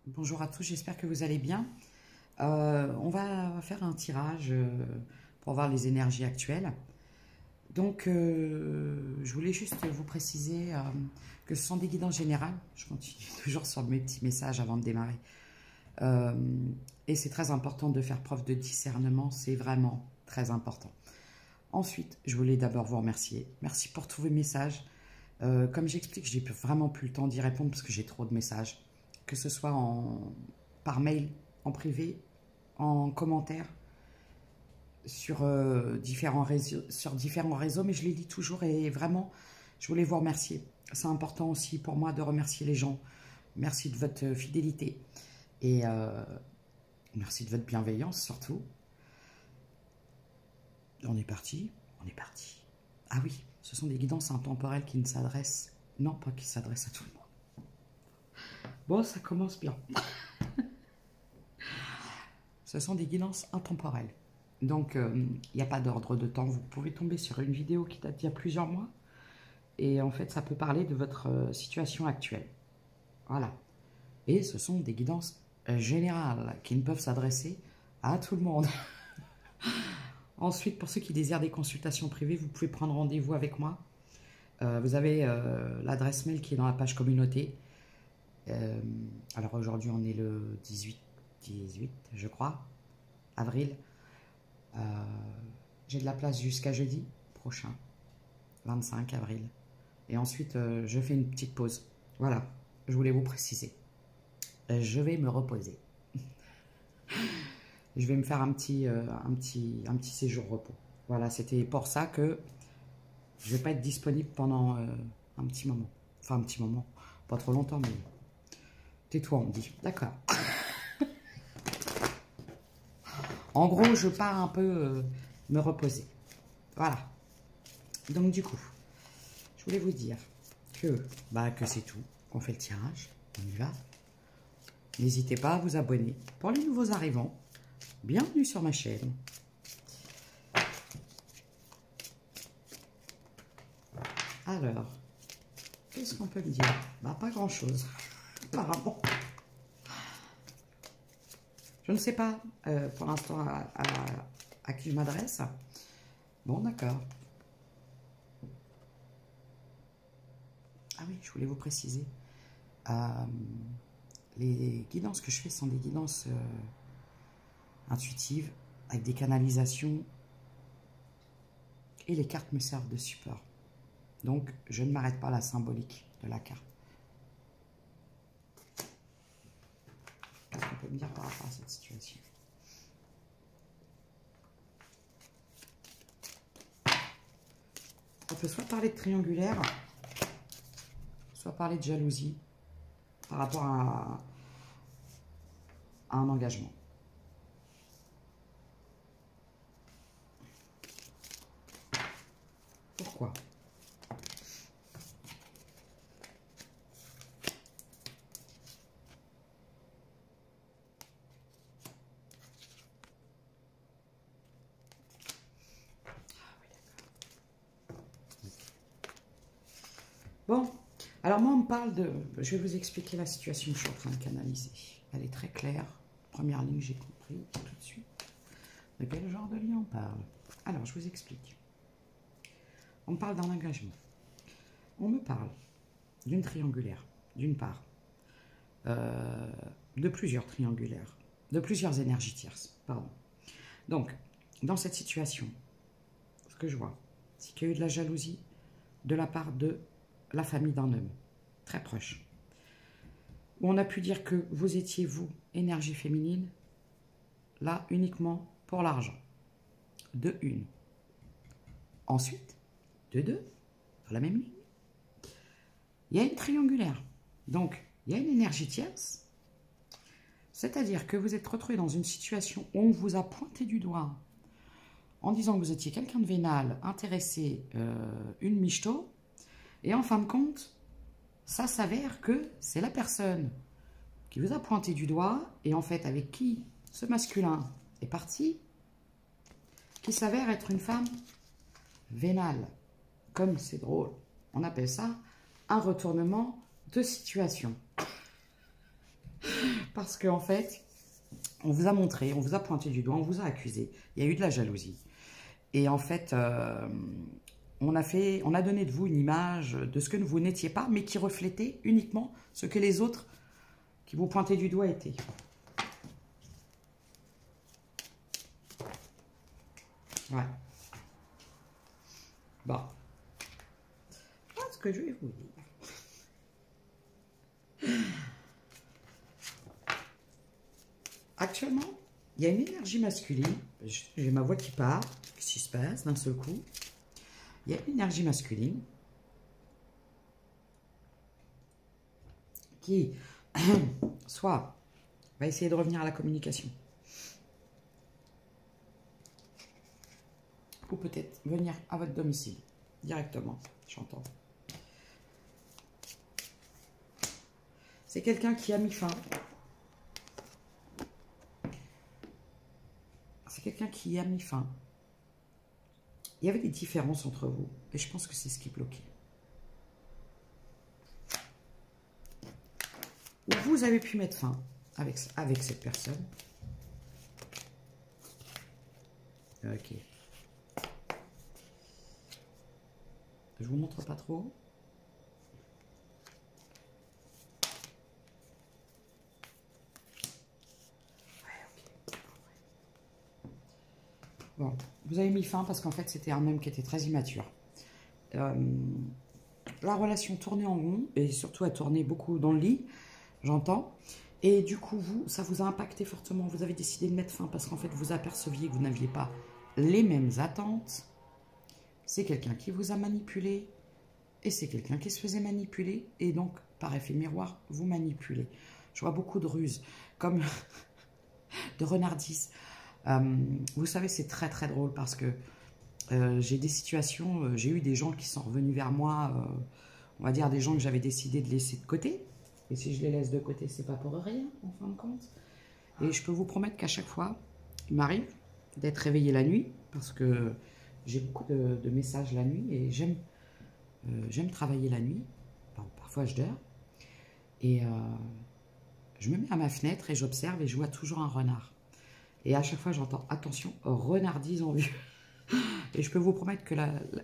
Bonjour à tous, j'espère que vous allez bien. On va faire un tirage pour voir les énergies actuelles. Donc, je voulais juste vous préciser que ce sont des guidances générales. Je continue toujours sur mes petits messages avant de démarrer. Et c'est très important de faire preuve de discernement, c'est vraiment très important. Ensuite, je voulais d'abord vous remercier. Merci pour tous vos messages. Comme j'explique, j'ai vraiment plus le temps d'y répondre parce que j'ai trop de messages. Que ce soit par mail, en privé, en commentaire, sur différents réseaux, mais je les lis toujours et vraiment, je voulais vous remercier. C'est important aussi pour moi de remercier les gens. Merci de votre fidélité et merci de votre bienveillance surtout. On est parti, on est parti. Ah oui, ce sont des guidances intemporelles qui ne s'adressent, non pas qui s'adressent à tout le monde. Bon, ça commence bien. Ce sont des guidances intemporelles. Donc, il n'y a pas d'ordre de temps. Vous pouvez tomber sur une vidéo qui date d'il y a plusieurs mois. Et en fait, ça peut parler de votre situation actuelle. Voilà. Et ce sont des guidances générales qui ne peuvent s'adresser à tout le monde. Ensuite, pour ceux qui désirent des consultations privées, vous pouvez prendre rendez-vous avec moi. Vous avez l'adresse mail qui est dans la page communauté. Alors aujourd'hui, on est le 18, je crois, avril. J'ai de la place jusqu'à jeudi prochain, 25 avril. Et ensuite, je fais une petite pause. Voilà, je voulais vous préciser. Je vais me reposer. Je vais me faire un petit séjour repos. Voilà, c'était pour ça que je ne vais pas être disponible pendant un petit moment. Enfin, un petit moment, pas trop longtemps, mais tais-toi, on me dit. D'accord. En gros, je pars un peu me reposer. Voilà. Donc, du coup, je voulais vous dire que c'est tout, qu'on fait le tirage. On y va. N'hésitez pas à vous abonner. Pour les nouveaux arrivants, bienvenue sur ma chaîne. Alors, qu'est-ce qu'on peut me dire? Pas grand-chose, apparemment. Je ne sais pas pour l'instant à qui je m'adresse. Bon, d'accord. Ah oui, je voulais vous préciser. Les guidances que je fais sont des guidances intuitives, avec des canalisations. Et les cartes me servent de support. Donc, je ne m'arrête pas à la symbolique de la carte. Qu'est-ce qu'on peut me dire par rapport à cette situation? On peut soit parler de triangulaire, soit parler de jalousie par rapport à un engagement. Pourquoi? Bon, alors moi on me parle de... Je vais vous expliquer la situation que je suis en train de canaliser. Elle est très claire. Première ligne, j'ai compris tout de suite. De quel genre de lien on parle? Alors, je vous explique. On me parle d'un engagement. On me parle d'une triangulaire, d'une part. De plusieurs triangulaires. De plusieurs énergies tierces, pardon. Donc, dans cette situation, ce que je vois, c'est qu'il y a eu de la jalousie de la part de la famille d'un homme, très proche. Où on a pu dire que vous étiez, vous, énergie féminine, là, uniquement pour l'argent. De une. Ensuite, de deux, dans la même ligne. Il y a une triangulaire. Donc, il y a une énergie tierce. C'est-à-dire que vous êtes retrouvé dans une situation où on vous a pointé du doigt en disant que vous étiez quelqu'un de vénal, intéressé, une michto. Et en fin de compte, ça s'avère que c'est la personne qui vous a pointé du doigt et en fait avec qui ce masculin est parti, qui s'avère être une femme vénale. Comme c'est drôle, on appelle ça un retournement de situation. Parce qu'en fait, on vous a montré, on vous a pointé du doigt, on vous a accusé. Il y a eu de la jalousie. Et en fait, on a donné de vous une image de ce que vous n'étiez pas, mais qui reflétait uniquement ce que les autres qui vous pointaient du doigt étaient. Ouais. Bon. Voilà ce que je vais vous dire. Actuellement, il y a une énergie masculine. J'ai ma voix qui part. Qu'est-ce qui se passe d'un seul coup? Il y a une énergie masculine qui, soit, va essayer de revenir à la communication. Ou peut-être venir à votre domicile, directement, j'entends. C'est quelqu'un qui a mis fin. C'est quelqu'un qui a mis fin. Il y avait des différences entre vous. Et je pense que c'est ce qui bloquait. Ou vous avez pu mettre fin avec cette personne. Ok. Je vous montre pas trop. Bon, vous avez mis fin parce qu'en fait, c'était un homme qui était très immature. La relation tournait en rond et surtout a tourné beaucoup dans le lit, j'entends. Et du coup, ça vous a impacté fortement. Vous avez décidé de mettre fin parce qu'en fait, vous aperceviez que vous n'aviez pas les mêmes attentes. C'est quelqu'un qui vous a manipulé et c'est quelqu'un qui se faisait manipuler et donc, par effet miroir, vous manipulez. Je vois beaucoup de ruses, comme de renardises. Vous savez, c'est très très drôle parce que j'ai des situations, j'ai eu des gens qui sont revenus vers moi, on va dire des gens que j'avais décidé de laisser de côté. Et si je les laisse de côté, c'est pas pour rien, en fin de compte. Et je peux vous promettre qu'à chaque fois, il m'arrive d'être réveillée la nuit parce que j'ai beaucoup de messages la nuit et j'aime travailler la nuit. Bon, parfois, je dors. Et je me mets à ma fenêtre et j'observe et je vois toujours un renard. Et à chaque fois, j'entends, attention, renardise en vue. Et je peux vous promettre que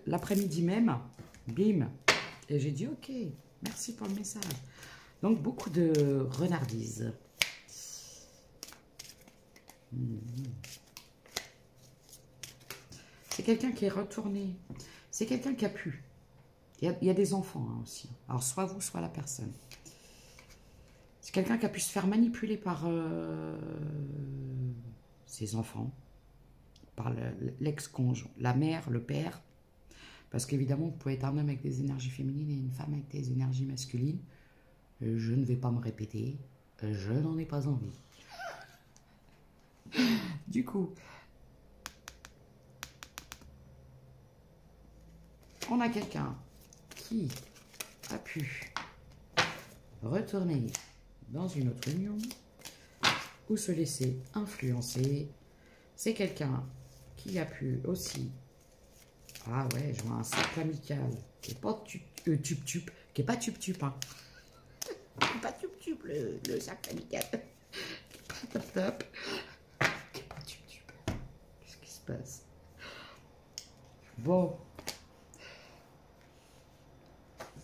l'après-midi même, bim, et j'ai dit, ok, merci pour le message. Donc, beaucoup de renardises. C'est quelqu'un qui est retourné. C'est quelqu'un qui a pu. Il y a des enfants hein, aussi. Alors, soit vous, soit la personne. C'est quelqu'un qui a pu se faire manipuler par ses enfants, par l'ex-conjoint, la mère, le père. Parce qu'évidemment, vous pouvez être un homme avec des énergies féminines et une femme avec des énergies masculines. Je ne vais pas me répéter, je n'en ai pas envie. Du coup, on a quelqu'un qui a pu retourner dans une autre union ou se laisser influencer. C'est quelqu'un qui a pu aussi... Ah ouais, je vois un cercle amical qui n'est pas tup-tup, qui n'est pas tup-tup, hein. Pas tup-tup, le cercle amical. Qui n'est pas top-top. Qui n'est pas tup-tup. Qu'est-ce qui se passe? Bon.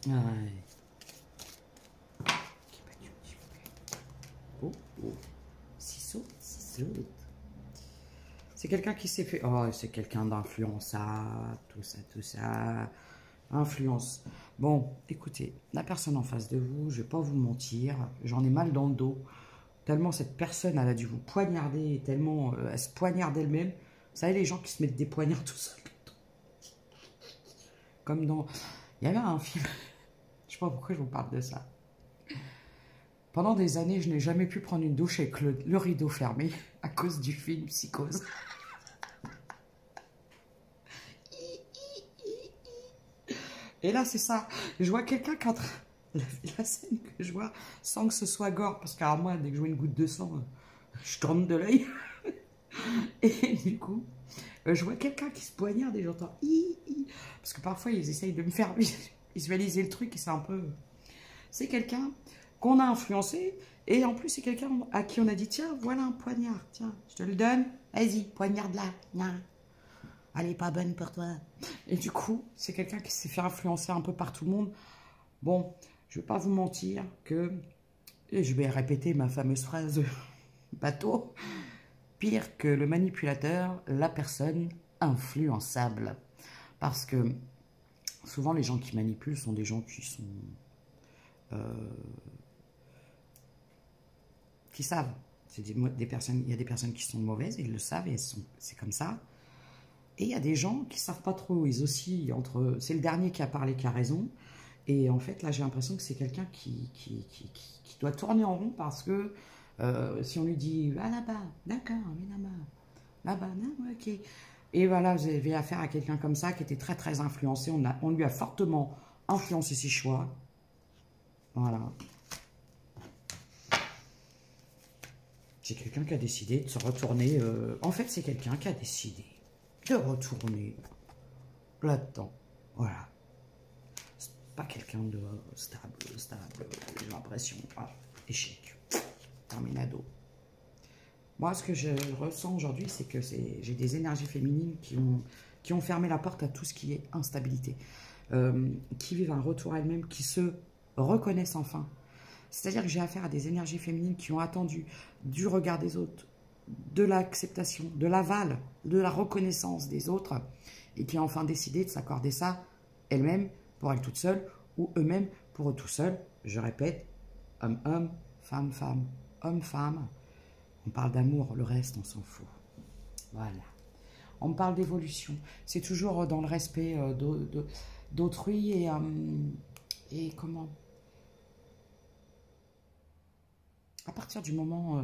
Ouais. Qui n'est pas tup-tup. Oh, oh. Si saute, si saute. C'est quelqu'un qui s'est fait... Oh, c'est quelqu'un d'influençable, tout ça. Influence. Bon, écoutez, la personne en face de vous, je ne vais pas vous mentir, j'en ai mal dans le dos. Tellement cette personne, elle a dû vous poignarder, tellement elle se poignarde elle-même. Vous savez, les gens qui se mettent des poignards tout seuls. Comme dans... Il y avait un film, je ne sais pas pourquoi je vous parle de ça. Pendant des années, je n'ai jamais pu prendre une douche avec le rideau fermé à cause du film Psychose. Et là, c'est ça. Je vois quelqu'un qui est en train... La scène que je vois, sans que ce soit gore, parce qu'à moi, dès que je vois une goutte de sang, je tourne de l'œil. Et du coup, je vois quelqu'un qui se poignarde et j'entends... Parce que parfois, ils essayent de me faire visualiser le truc et c'est un peu... C'est quelqu'un qu'on a influencé. Et en plus, c'est quelqu'un à qui on a dit, tiens, voilà un poignard, tiens, je te le donne, vas-y, poignarde-la. Elle n'est pas bonne pour toi. Et du coup, c'est quelqu'un qui s'est fait influencer un peu par tout le monde. Bon, je ne vais pas vous mentir que, et je vais répéter ma fameuse phrase bateau, pire que le manipulateur, la personne influençable. Parce que souvent, les gens qui manipulent sont des gens qui sont... qui savent. Des personnes, il y a des personnes qui sont mauvaises, et ils le savent, et c'est comme ça. Et il y a des gens qui ne savent pas trop, ils oscillent entre... C'est le dernier qui a parlé qui a raison. Et en fait, là, j'ai l'impression que c'est quelqu'un qui doit tourner en rond parce que si on lui dit « Ah, là-bas, d'accord, mais là-bas, non, ok. » Et voilà, j'avais affaire à quelqu'un comme ça qui était très, très influencé. On lui a fortement influencé ses choix. Voilà. C'est quelqu'un qui a décidé de se retourner... En fait, c'est quelqu'un qui a décidé de retourner là-dedans. Voilà. C'est pas quelqu'un de stable, j'ai l'impression. Ah, échec. Terminado. Moi, ce que je ressens aujourd'hui, c'est que j'ai des énergies féminines qui ont fermé la porte à tout ce qui est instabilité. Qui vivent un retour à elles-mêmes, qui se reconnaissent enfin. C'est-à-dire que j'ai affaire à des énergies féminines qui ont attendu du regard des autres, de l'acceptation, de l'aval, de la reconnaissance des autres, et qui ont enfin décidé de s'accorder ça elles-mêmes pour elles toutes seules, ou eux-mêmes pour eux tout seuls. Je répète, homme-homme, femme-femme, homme-femme. On parle d'amour, le reste, on s'en fout. Voilà. On me parle d'évolution. C'est toujours dans le respect d'autrui et comment... À partir du moment...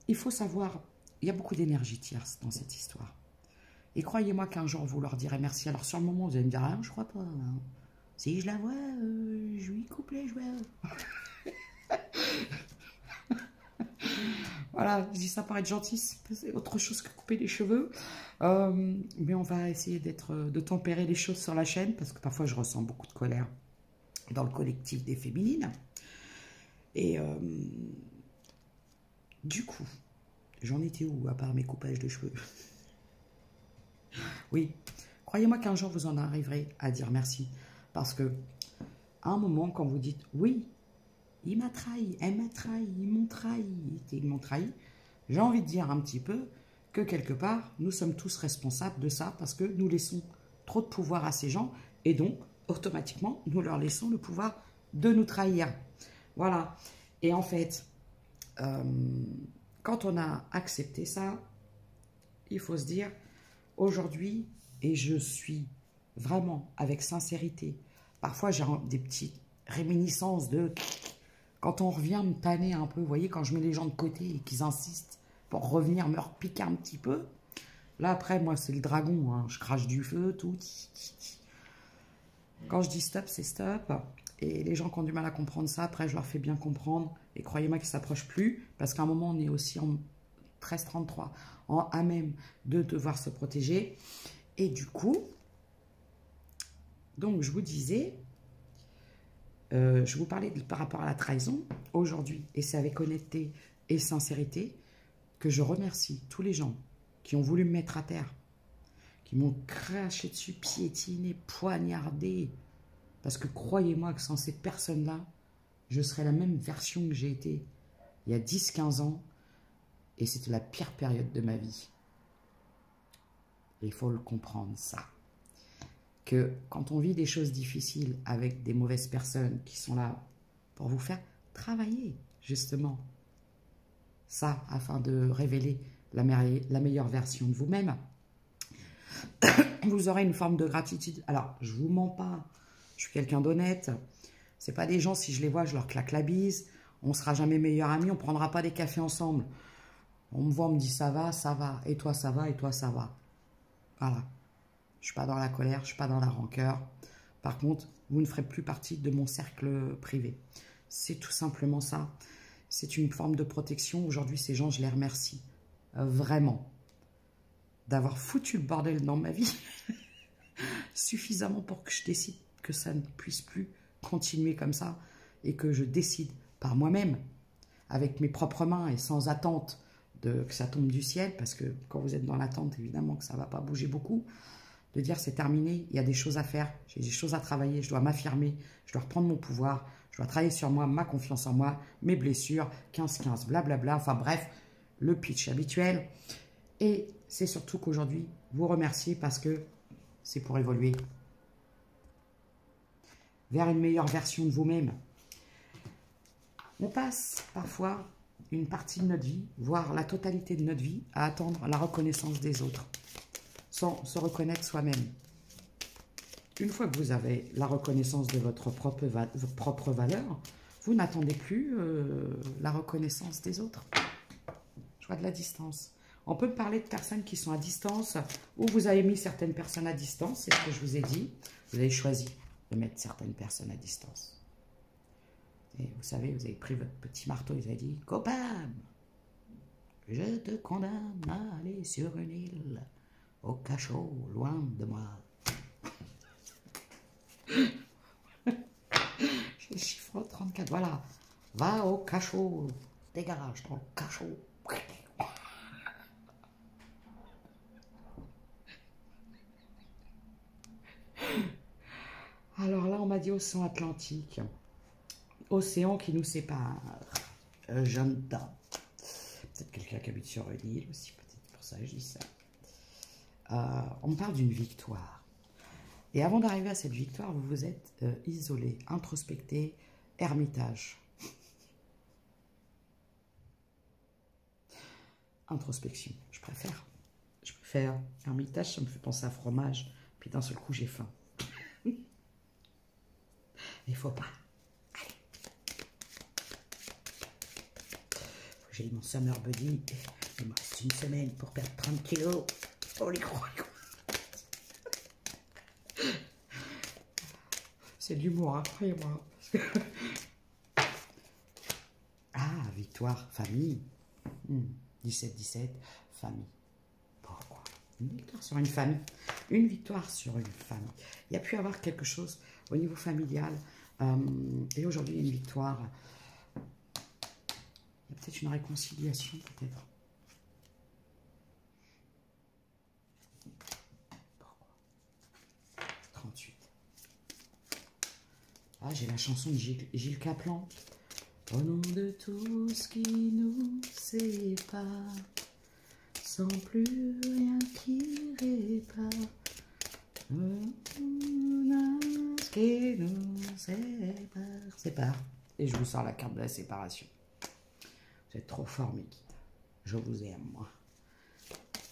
il faut savoir... Il y a beaucoup d'énergie tierce dans cette histoire. Et croyez-moi qu'un jour, vous leur direz merci. Alors, sur le moment, vous allez me dire, ah, je crois pas. Hein. Si je la vois, je lui coupe les cheveux. Voilà, je dis ça pour être gentil, c'est autre chose que couper les cheveux. Mais on va essayer de tempérer les choses sur la chaîne, parce que parfois, je ressens beaucoup de colère dans le collectif des féminines. Et du coup, j'en étais où, à part mes coupages de cheveux? Oui, croyez-moi qu'un jour, vous en arriverez à dire merci. Parce que, à un moment, quand vous dites « Oui, il m'a trahi, elle m'a trahi, ils m'ont trahi », j'ai envie de dire un petit peu que quelque part, nous sommes tous responsables de ça parce que nous laissons trop de pouvoir à ces gens et donc, automatiquement, nous leur laissons le pouvoir de nous trahir. Voilà. Et en fait, quand on a accepté ça, il faut se dire, aujourd'hui, et je suis vraiment avec sincérité, parfois j'ai des petites réminiscences de... Quand on revient me tanner un peu, vous voyez, quand je mets les gens de côté et qu'ils insistent pour revenir me repiquer un petit peu, là après, moi c'est le dragon, hein, je crache du feu, tout. Quand je dis stop, c'est stop. Et les gens qui ont du mal à comprendre ça, après je leur fais bien comprendre. Et croyez-moi qu'ils ne s'approchent plus, parce qu'à un moment on est aussi en 13-33, à même de devoir se protéger. Et du coup, donc je vous disais, je vous parlais par rapport à la trahison aujourd'hui, et c'est avec honnêteté et sincérité que je remercie tous les gens qui ont voulu me mettre à terre, qui m'ont craché dessus, piétiné, poignardé, parce que croyez-moi que sans ces personnes-là, je serais la même version que j'ai été il y a 10-15 ans, et c'était la pire période de ma vie. Et il faut le comprendre, ça. Que quand on vit des choses difficiles avec des mauvaises personnes qui sont là pour vous faire travailler, justement, ça, afin de révéler la meilleure version de vous-même, vous aurez une forme de gratitude. Alors, je ne vous mens pas, je suis quelqu'un d'honnête. Ce n'est pas des gens, si je les vois, je leur claque la bise. On ne sera jamais meilleurs amis, on ne prendra pas des cafés ensemble. On me voit, on me dit ça va, et toi ça va, et toi ça va. Voilà. Je ne suis pas dans la colère, je ne suis pas dans la rancœur. Par contre, vous ne ferez plus partie de mon cercle privé. C'est tout simplement ça. C'est une forme de protection. Aujourd'hui, ces gens, je les remercie. Vraiment. D'avoir foutu le bordel dans ma vie. Suffisamment pour que je décide que ça ne puisse plus continuer comme ça. et que je décide par moi-même, avec mes propres mains et sans attente que ça tombe du ciel, parce que quand vous êtes dans l'attente, évidemment que ça ne va pas bouger beaucoup, de dire c'est terminé, il y a des choses à faire, j'ai des choses à travailler, je dois m'affirmer, je dois reprendre mon pouvoir, je dois travailler sur moi, ma confiance en moi, mes blessures, 15-15, blablabla, enfin bref, le pitch habituel. Et c'est surtout qu'aujourd'hui, vous remerciez parce que c'est pour évoluer vers une meilleure version de vous-même. On passe parfois une partie de notre vie, voire la totalité de notre vie, à attendre la reconnaissance des autres, sans se reconnaître soi-même. Une fois que vous avez la reconnaissance de votre propre valeur, vous n'attendez plus la reconnaissance des autres. Je vois de la distance. On peut parler de personnes qui sont à distance, ou vous avez mis certaines personnes à distance, c'est ce que je vous ai dit. Vous avez choisi de mettre certaines personnes à distance. Et vous savez, vous avez pris votre petit marteau et vous avez dit « Coupable, je te condamne à aller sur une île, au cachot, loin de moi. » J'ai le chiffre 34, voilà. Va au cachot, dégage ton cachot. Alors là, on m'a dit océan Atlantique. Océan qui nous sépare. Jeanne d'Arc. Peut-être quelqu'un qui habite sur une île aussi, peut-être pour ça que je dis ça. On parle d'une victoire. Et avant d'arriver à cette victoire, vous vous êtes isolé, introspecté, ermitage. Introspection, je préfère. Je préfère. Ermitage, ça me fait penser à fromage. Puis d'un seul coup, j'ai faim. Il faut pas. Allez. J'ai mon summer buddy. Il me reste une semaine pour perdre 30 kilos. Oh les gros. C'est de l'humour, hein, croyez-moi. Ah, victoire, famille. 17-17, famille. Pourquoi? Une victoire sur une famille. Une victoire sur une famille. Il y a pu y avoir quelque chose au niveau familial. Et aujourd'hui, une victoire. Il y a peut-être une réconciliation, peut-être. Pourquoi? 38. Ah, j'ai la chanson de Gilles Caplan. Au nom de tout ce qui nous sépare, sans plus rien qui répare. Ce qui nous sépare. Et je vous sors la carte de la séparation. Vous êtes trop fort, mes guides. Je vous aime, moi.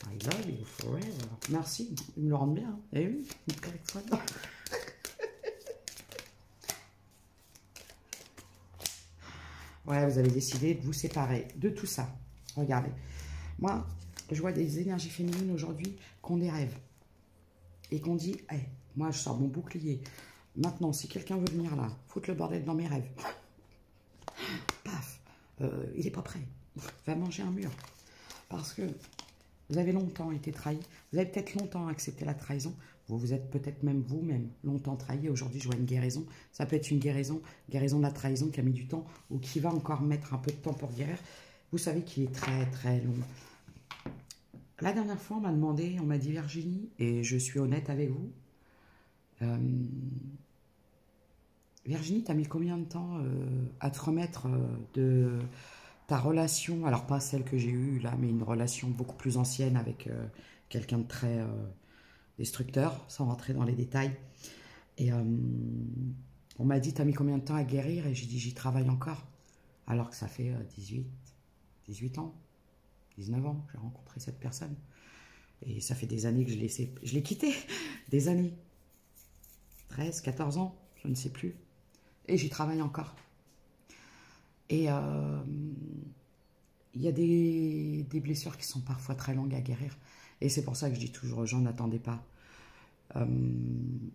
I love you forever. Merci, ils me le rendent bien. Et oui, une correcte fois dedans. Ouais, vous avez décidé de vous séparer de tout ça. Regardez. Moi, je vois des énergies féminines aujourd'hui qui ont des rêves. Et qu'on dit, hey, moi, je sors mon bouclier. Maintenant, si quelqu'un veut venir là, foutre le bordel dans mes rêves. Paf, il n'est pas prêt. Va manger un mur. Parce que vous avez longtemps été trahi. Vous avez peut-être longtemps accepté la trahison. Vous êtes peut-être même vous-même longtemps trahi. Aujourd'hui, je vois une guérison. Ça peut être une guérison de la trahison qui a mis du temps ou qui va encore mettre un peu de temps pour guérir. Vous savez qu'il est très, très long. La dernière fois, on m'a demandé, on m'a dit Virginie, et je suis honnête avec vous, Virginie, tu as mis combien de temps à te remettre de ta relation, alors pas celle que j'ai eue là, mais une relation beaucoup plus ancienne avec quelqu'un de très destructeur, sans rentrer dans les détails. Et on m'a dit, tu as mis combien de temps à guérir? Et j'ai dit, j'y travaille encore. Alors que ça fait 18 ans, 19 ans, j'ai rencontré cette personne. Et ça fait des années que je l'ai quitté. Des années. 13, 14 ans, je ne sais plus. Et j'y travaille encore. Et il y a des blessures qui sont parfois très longues à guérir. Et c'est pour ça que je dis toujours aux gens, n'attendez pas.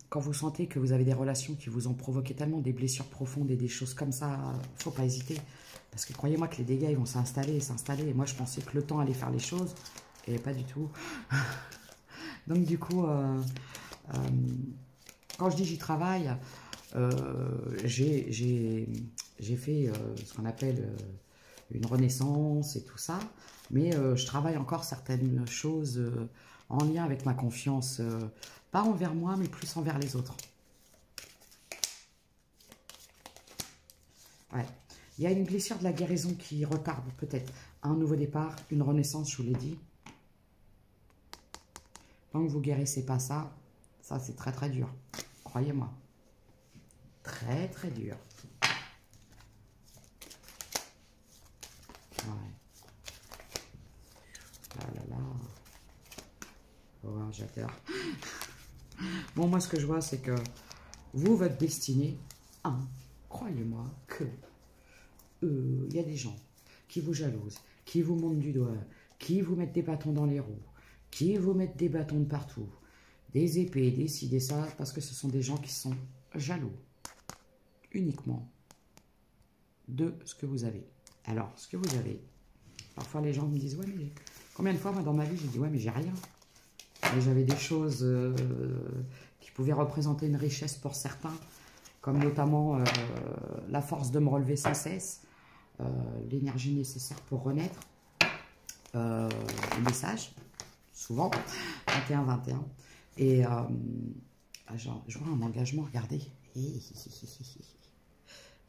Quand vous sentez que vous avez des relations qui vous ont provoqué tellement des blessures profondes et des choses comme ça, il ne faut pas hésiter. Parce que croyez-moi que les dégâts, ils vont s'installer. Et moi, je pensais que le temps allait faire les choses. Et pas du tout. Donc, du coup, quand je dis j'y travaille, j'ai j'ai fait ce qu'on appelle une renaissance et tout ça, mais je travaille encore certaines choses en lien avec ma confiance, pas envers moi, mais plus envers les autres. Ouais. Il y a une blessure de la guérison qui retarde peut-être un nouveau départ, une renaissance, je vous l'ai dit. Tant que vous guérissez pas ça, ça c'est très très dur, croyez-moi. Très très dur. Ouais. Là là là. Oh, j'adore. Bon, moi ce que je vois c'est que vous, votre destinée, croyez-moi que il y a des gens qui vous jalousent, qui vous montent du doigt, qui vous mettent des bâtons dans les roues, qui vous mettent des bâtons de partout, des épées, des ci, des ça, parce que ce sont des gens qui sont jaloux uniquement de ce que vous avez. Alors, ce que vous avez, parfois les gens me disent, ouais, mais combien de fois, moi, dans ma vie, j'ai dit, ouais, mais j'ai rien. Et j'avais des choses qui pouvaient représenter une richesse pour certains, comme notamment la force de me relever sans cesse, l'énergie nécessaire pour renaître, les messages, souvent, 21-21, et je vois un engagement, regardez.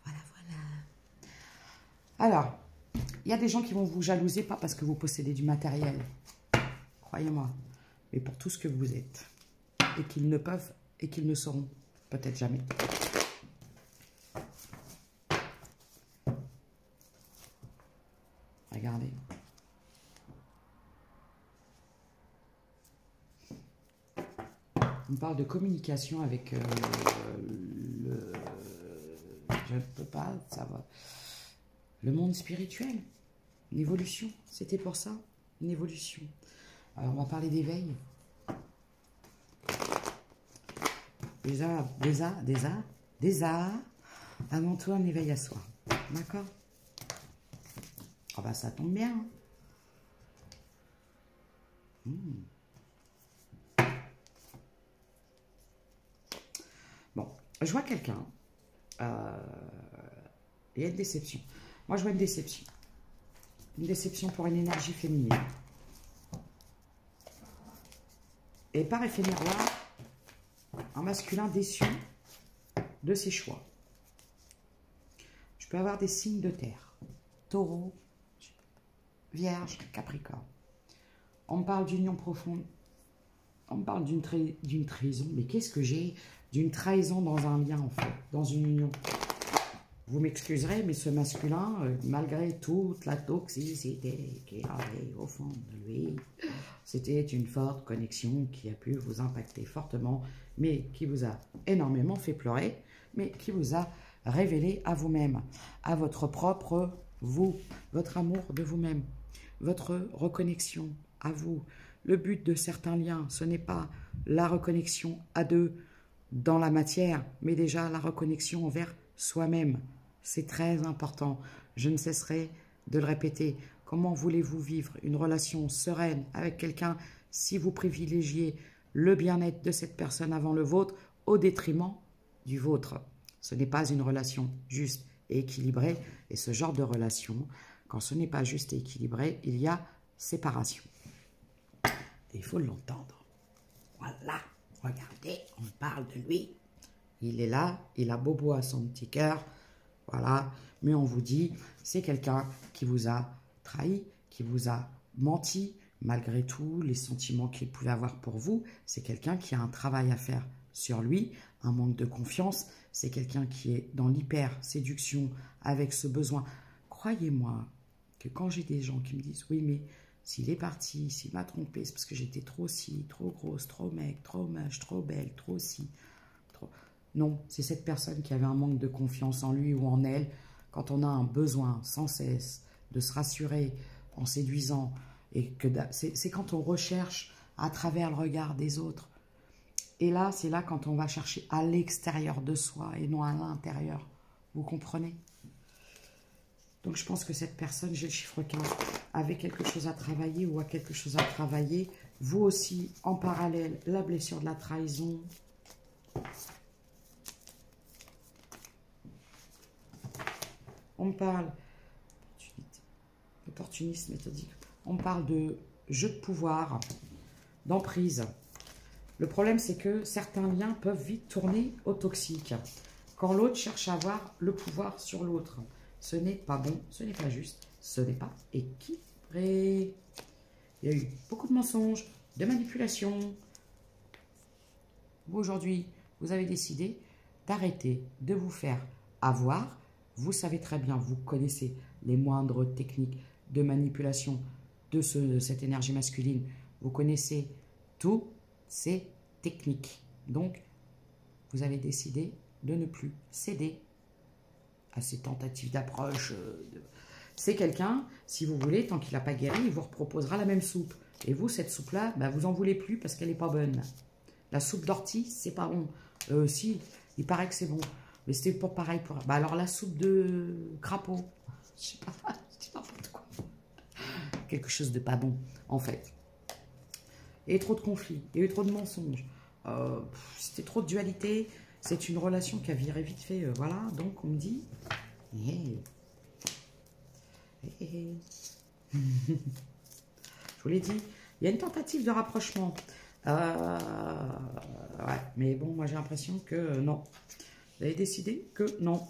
Voilà, voilà. Alors, il y a des gens qui vont vous jalouser, pas parce que vous possédez du matériel, croyez-moi, mais pour tout ce que vous êtes, et qu'ils ne peuvent, et qu'ils ne sauront peut-être jamais. Regardez. On parle de communication avec je ne peux pas, ça va. Le monde spirituel, une évolution, c'était pour ça, une évolution. Alors on va parler d'éveil. Déjà, avant tout un éveil à soi, d'accord? Ah bah ça tombe bien. Bon, je vois quelqu'un. Il y a une déception. Moi, je vois une déception. Une déception pour une énergie féminine. Et par effet miroir, un masculin déçu de ses choix. Je peux avoir des signes de terre. Taureau, Vierge, Capricorne. On me parle d'union profonde. On me parle d'une trahison. Mais qu'est-ce que j'ai? D'une trahison dans un lien, en fait, dans une union. Vous m'excuserez, mais ce masculin, malgré toute la toxicité qu'il avait au fond de lui, c'était une forte connexion qui a pu vous impacter fortement, mais qui vous a énormément fait pleurer, mais qui vous a révélé à vous-même, à votre propre vous, votre amour de vous-même, votre reconnexion à vous. Le but de certains liens, ce n'est pas la reconnexion à deux dans la matière, mais déjà la reconnexion envers soi-même. C'est très important. Je ne cesserai de le répéter. Comment voulez-vous vivre une relation sereine avec quelqu'un si vous privilégiez le bien-être de cette personne avant le vôtre au détriment du vôtre? Ce n'est pas une relation juste et équilibrée. Et ce genre de relation, quand ce n'est pas juste et équilibré, il y a séparation. Et il faut l'entendre. Voilà. Regardez, on parle de lui. Il est là, il a bobo à son petit cœur. Voilà, mais on vous dit, c'est quelqu'un qui vous a trahi, qui vous a menti, malgré tout, les sentiments qu'il pouvait avoir pour vous. C'est quelqu'un qui a un travail à faire sur lui, un manque de confiance. C'est quelqu'un qui est dans l'hyper-séduction avec ce besoin. Croyez-moi que quand j'ai des gens qui me disent, oui, mais s'il est parti, s'il m'a trompé, c'est parce que j'étais trop ci, trop grosse, trop mec, trop moche, trop belle, trop ci, trop... Non, c'est cette personne qui avait un manque de confiance en lui ou en elle. Quand on a un besoin sans cesse de se rassurer en séduisant, et que c'est quand on recherche à travers le regard des autres. Et là, c'est là quand on va chercher à l'extérieur de soi et non à l'intérieur. Vous comprenez? Donc je pense que cette personne, j'ai le chiffre 15, avait quelque chose à travailler ou a quelque chose à travailler. Vous aussi, en parallèle, la blessure de la trahison. On me parle d'opportunisme méthodique. On me parle de jeu de pouvoir, d'emprise. Le problème, c'est que certains liens peuvent vite tourner au toxique. Quand l'autre cherche à avoir le pouvoir sur l'autre. Ce n'est pas bon, ce n'est pas juste, ce n'est pas équilibré. Il y a eu beaucoup de mensonges, de manipulations. Vous, aujourd'hui, vous avez décidé d'arrêter de vous faire avoir. Vous savez très bien, vous connaissez les moindres techniques de manipulation de cette énergie masculine. Vous connaissez toutes ces techniques. Donc, vous avez décidé de ne plus céder à ces tentatives d'approche. C'est quelqu'un, si vous voulez, tant qu'il n'a pas guéri, il vous reproposera la même soupe. Et vous, cette soupe-là, bah, vous n'en voulez plus parce qu'elle n'est pas bonne. La soupe d'ortie, c'est pas bon. Si, il paraît que c'est bon. Mais c'était pour pareil. Bah, alors la soupe de crapaud, je sais pas, c'est n'importe quoi. Quelque chose de pas bon, en fait. Il y a eu trop de conflits, il y a eu trop de mensonges. C'était trop de dualité. C'est une relation qui a viré vite fait. Voilà, donc on me dit... Hey. Hey. Je vous l'ai dit, il y a une tentative de rapprochement. Ouais, mais bon, moi j'ai l'impression que non. Vous avez décidé que non.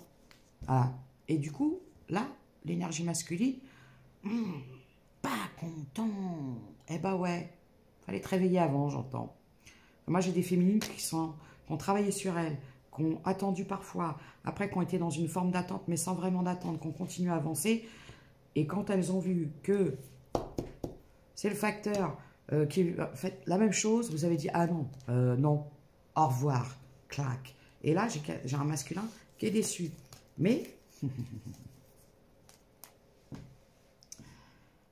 Voilà. Et du coup, là, l'énergie masculine, pas content. Eh ben ouais, fallait te réveiller avant, j'entends. Moi j'ai des féminines qui ont travaillé sur elles, qui ont attendu parfois, après qui ont été dans une forme d'attente, mais sans vraiment d'attente, qui ont continué à avancer. Et quand elles ont vu que c'est le facteur qui fait la même chose, vous avez dit, ah non, non, au revoir, clac. Et là, j'ai un masculin qui est déçu. Mais,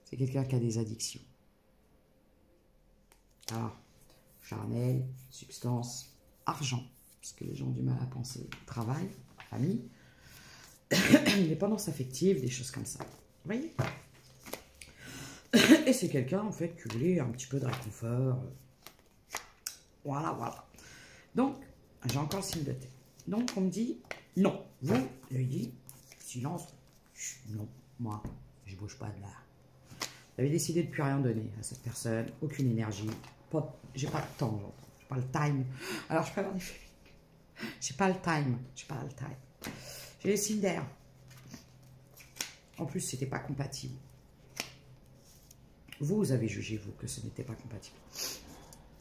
c'est quelqu'un qui a des addictions. Alors, charnel, substance, argent, parce que les gens ont du mal à penser travail, famille, dépendance affective, des choses comme ça. Vous voyez? Et c'est quelqu'un, en fait, qui voulait un petit peu de réconfort. Voilà, voilà. Donc, j'ai encore le signe de tête. Donc, on me dit, non. Vous, j'ai dit, silence. Non, moi, je bouge pas de là. Vous avez décidé de ne plus rien donner à cette personne, aucune énergie. J'ai pas le temps, j'entends. J'ai pas le time. Alors, je peux avoir des films. J'ai pas le time. J'ai pas le time. J'ai les signes d'air. En plus, c'était pas compatible. Vous avez jugé, vous, que ce n'était pas compatible.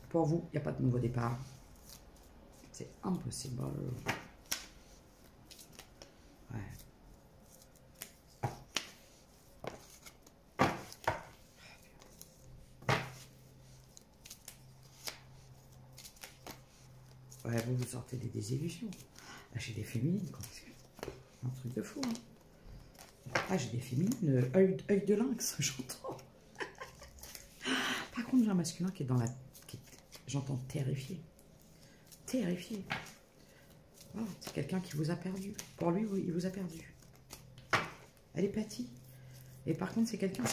Pour vous, il n'y a pas de nouveau départ. C'est impossible. Ouais. Ouais, vous sortez des désillusions. Ah, j'ai des féminines, quoi. Un truc de fou, hein. Ah, j'ai des féminines, œil de lynx, j'entends. Par contre, j'ai un masculin qui est dans la... J'entends terrifié. Terrifié. Oh, c'est quelqu'un qui vous a perdu. Pour lui, oui, il vous a perdu. Elle est pâtie. Et par contre, c'est quelqu'un...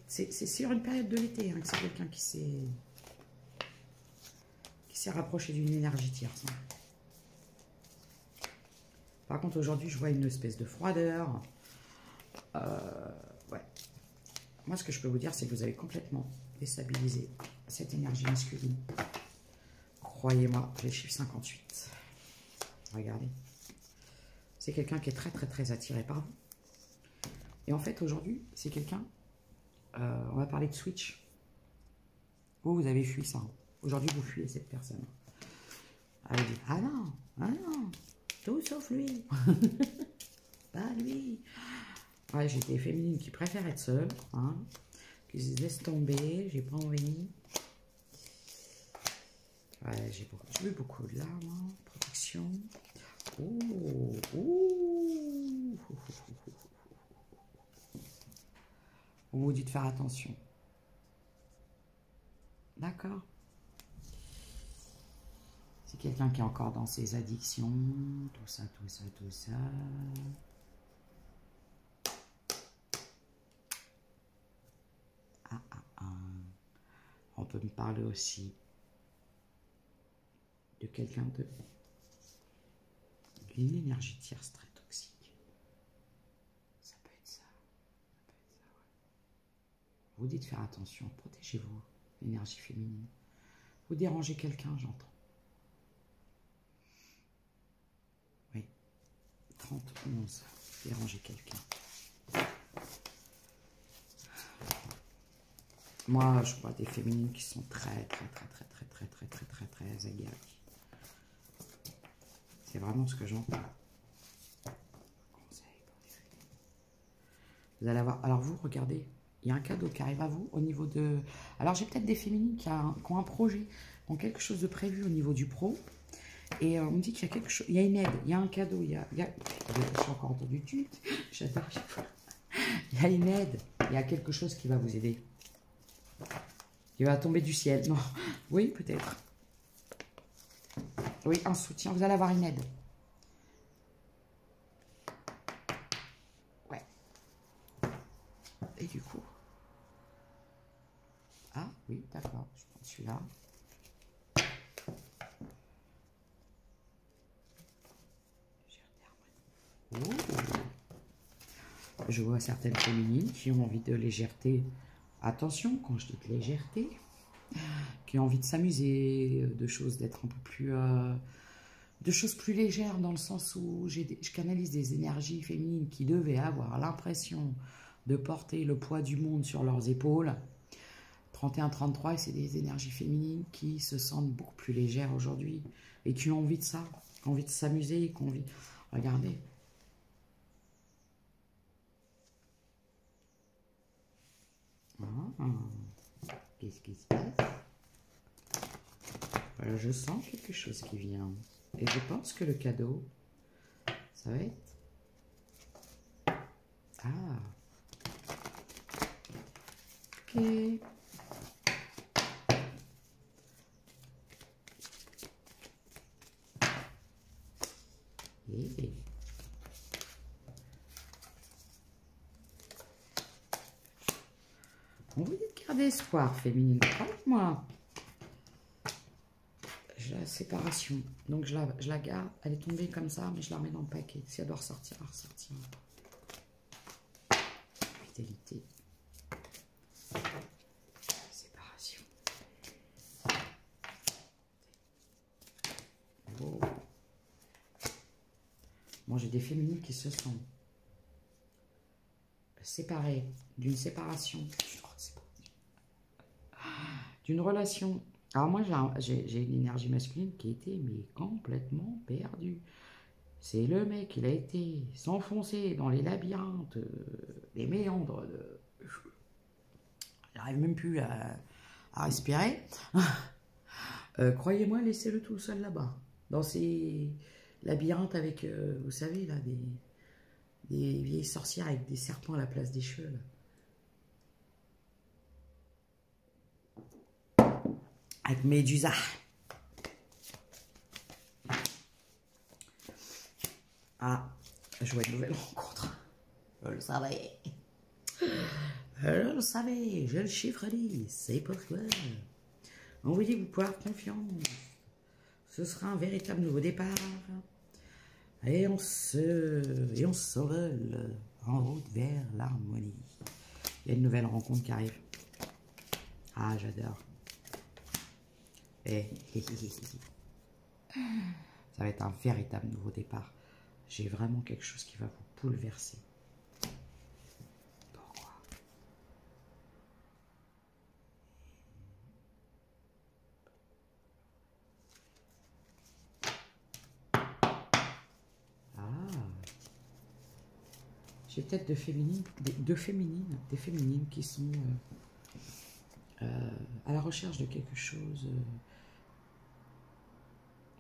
C'est sur une période de l'été hein, que c'est quelqu'un qui s'est rapproché d'une énergie tierce. Hein. Par contre, aujourd'hui, je vois une espèce de froideur. Ouais. Moi, ce que je peux vous dire, c'est que vous avez complètement déstabilisé cette énergie masculine. Croyez-moi, j'ai le chiffre 58. Regardez. C'est quelqu'un qui est très, très, très attiré par vous. Et en fait, aujourd'hui, c'est quelqu'un... on va parler de switch. Vous avez fui ça. Hein. Aujourd'hui, vous fuyez cette personne. Elle dit, ah non, tout sauf lui. Pas lui. Ouais, j'ai des féminines qui préfèrent être seules, hein, qui se laissent tomber, j'ai pas envie. Ouais, j'ai eu beaucoup de larmes, hein, protection. Ouh, ouh. On vous dit de faire attention. D'accord. C'est quelqu'un qui est encore dans ses addictions, tout ça, tout ça, tout ça. On peut me parler aussi de quelqu'un d'une énergie tierce très toxique. Ça vous dit de faire attention. Protégez-vous, l'énergie féminine. Vous dérangez quelqu'un, j'entends. Oui. 30-11. Déranger quelqu'un. Moi, je vois des féminines qui sont très agréables. C'est vraiment ce que j'entends. Vous allez avoir... Alors vous, regardez, il y a un cadeau qui arrive à vous au niveau de... Alors j'ai peut-être des féminines qui ont un projet, qui ont quelque chose de prévu au niveau du pro. Et on me dit qu'il y a quelque chose, il y a une aide, il y a un cadeau, je suis encore entendu du j'adore. Il y a une aide, il y a quelque chose qui va vous aider. Qui va tomber du ciel. Non, oui, peut-être. Oui, un soutien, vous allez avoir une aide. Ouais. Et du coup. Ah, oui, d'accord, je prends celui-là. Je vois certaines féminines qui ont envie de légèreté. Attention, quand je dis de légèreté, qui ont envie de s'amuser, de choses, d'être un peu plus... de choses plus légères dans le sens où je canalise des énergies féminines qui devaient avoir l'impression de porter le poids du monde sur leurs épaules. 31-33, et c'est des énergies féminines qui se sentent beaucoup plus légères aujourd'hui et qui ont envie de ça, qui ont envie de s'amuser, qui ont envie... Regardez. Qu'est-ce qui se passe? Voilà, je sens quelque chose qui vient. Et je pense que le cadeau, ça va être... Ah. Ok. Et... On vous dit de garder espoir, féminine. Moi, j'ai la séparation. Donc, je la garde. Elle est tombée comme ça, mais je la remets dans le paquet. Si elle doit ressortir, elle ressortira. Fidélité. Séparation. Oh. Bon, j'ai des féminines qui se sont séparées d'une séparation. D'une relation. Alors moi, j'ai une énergie masculine qui était mais complètement perdue. C'est le mec, il a été s'enfoncer dans les labyrinthes, les méandres. Il n'arrive même plus à respirer. Croyez-moi, laissez-le tout seul là-bas. Dans ces labyrinthes avec, vous savez, là, des vieilles sorcières avec des serpents à la place des cheveux, là. Avec Médusa. Ah, je vois une nouvelle rencontre. Je le savais. Je le savais. J'ai le chiffre 10. C'est pourquoi. On vous dit que vous pouvez avoir confiance. Ce sera un véritable nouveau départ. Et on s'envole en route vers l'harmonie. Il y a une nouvelle rencontre qui arrive. Ah, j'adore. Ça va être un véritable nouveau départ. J'ai vraiment quelque chose qui va vous bouleverser. Pourquoi? Ah. J'ai peut-être des féminines qui sont à la recherche de quelque chose.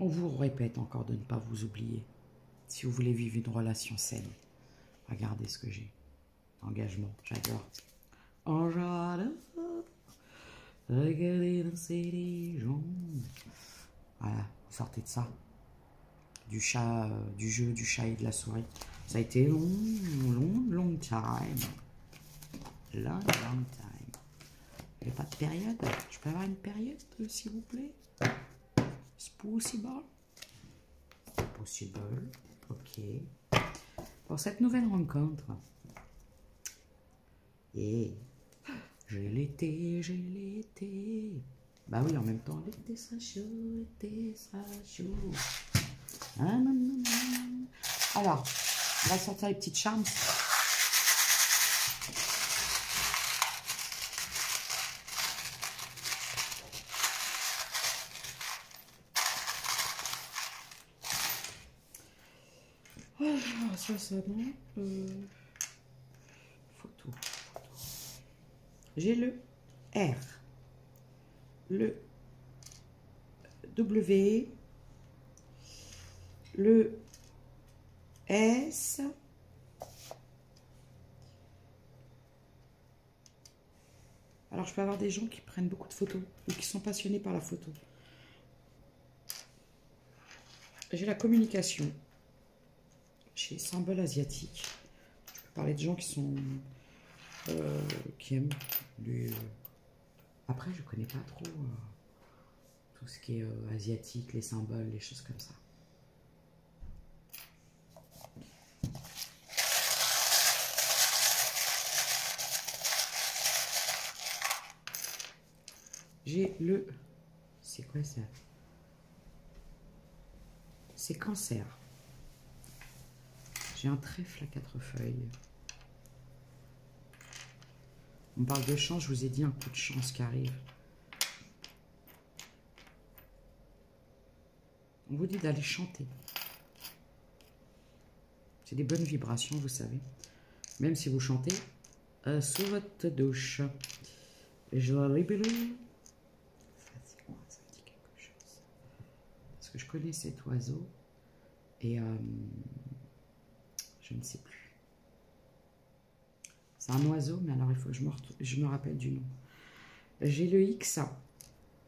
On vous répète encore de ne pas vous oublier. Si vous voulez vivre une relation saine, regardez ce que j'ai. Engagement, j'adore. Oh, j'adore. Regardez danser les gens. Voilà, vous sortez de ça. Du chat, du jeu, du chat et de la souris. Ça a été long time. Long time. Il n'y a pas de période. Je peux avoir une période, s'il vous plaît? C'est possible. Possible. Ok. Pour cette nouvelle rencontre. Et J'ai l'été, j'ai l'été. Bah oui, en même temps, l'été sera chaud, l'été sera chaud. Alors, on va sortir les petites charmes. Alors, ça non. Photo. J'ai le R, le W, le S, alors je peux avoir des gens qui prennent beaucoup de photos ou qui sont passionnés par la photo. J'ai la communication chez Symbole Asiatique. Je peux parler de gens qui sont qui aiment du... Après, je connais pas trop tout ce qui est asiatique, les symboles, les choses comme ça. J'ai le... C'est quoi ça? C'est Cancer. J'ai un trèfle à 4 feuilles. On parle de chance, je vous ai dit un coup de chance qui arrive. On vous dit d'aller chanter. C'est des bonnes vibrations, vous savez. Même si vous chantez sous votre douche. Je la libère. Ça, c'est quoi? Ça me dit quelque chose. Parce que je connais cet oiseau. Et je ne sais plus. C'est un oiseau, mais alors il faut que je me rappelle du nom. J'ai le X,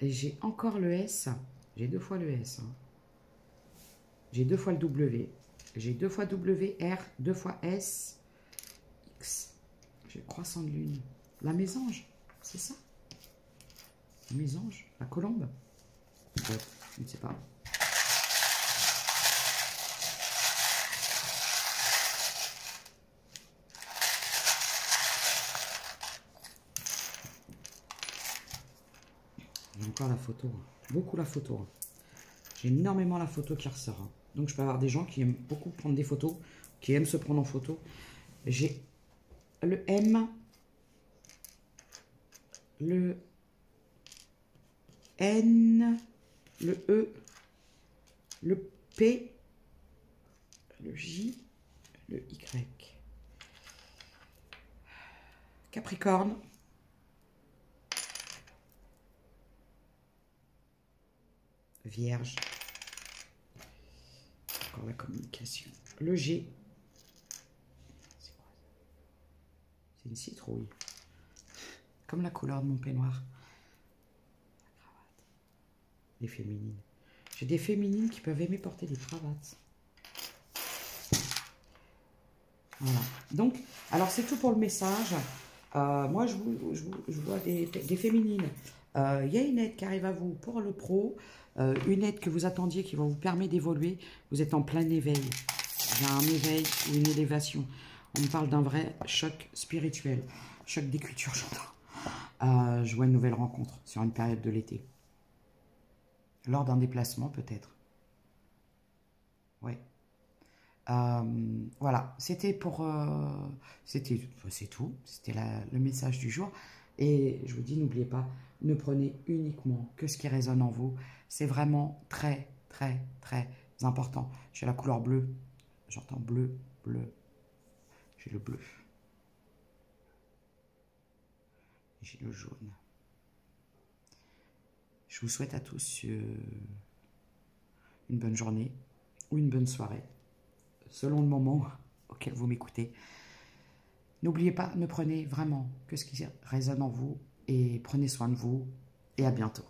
j'ai encore le S, j'ai 2 fois le S. Hein. J'ai 2 fois le W, j'ai 2 fois W, R, 2 fois S, X. J'ai le croissant de lune. La mésange, c'est ça? La mésange, la colombe? Ouais, je ne sais pas. J'ai encore la photo, beaucoup la photo. J'ai énormément la photo qui ressort. Donc je peux avoir des gens qui aiment beaucoup prendre des photos, qui aiment se prendre en photo. J'ai le M, le N, le E, le P, le J, le Y. Capricorne. Vierge. Encore la communication. Le G. C'est quoi ça? C'est une citrouille. Comme la couleur de mon peignoir. La cravate. Des féminines. J'ai des féminines qui peuvent aimer porter des cravates. Voilà. Donc, alors c'est tout pour le message. Moi, je vois des féminines. Il y a une aide qui arrive à vous pour le pro. Une aide que vous attendiez qui va vous permettre d'évoluer. Vous êtes en plein éveil. Il y a un éveil ou une élévation. On me parle d'un vrai choc spirituel. Choc des cultures, j'entends. Je vois une nouvelle rencontre sur une période de l'été. Lors d'un déplacement, peut-être. Ouais. Voilà, c'était pour... c'est tout. C'était le message du jour. Et je vous dis, n'oubliez pas, ne prenez uniquement que ce qui résonne en vous. C'est vraiment très, très, très important. J'ai la couleur bleue. J'entends bleu, bleu. J'ai le bleu. J'ai le jaune. Je vous souhaite à tous une bonne journée ou une bonne soirée, selon le moment auquel vous m'écoutez. N'oubliez pas, ne prenez vraiment que ce qui résonne en vous et prenez soin de vous et à bientôt.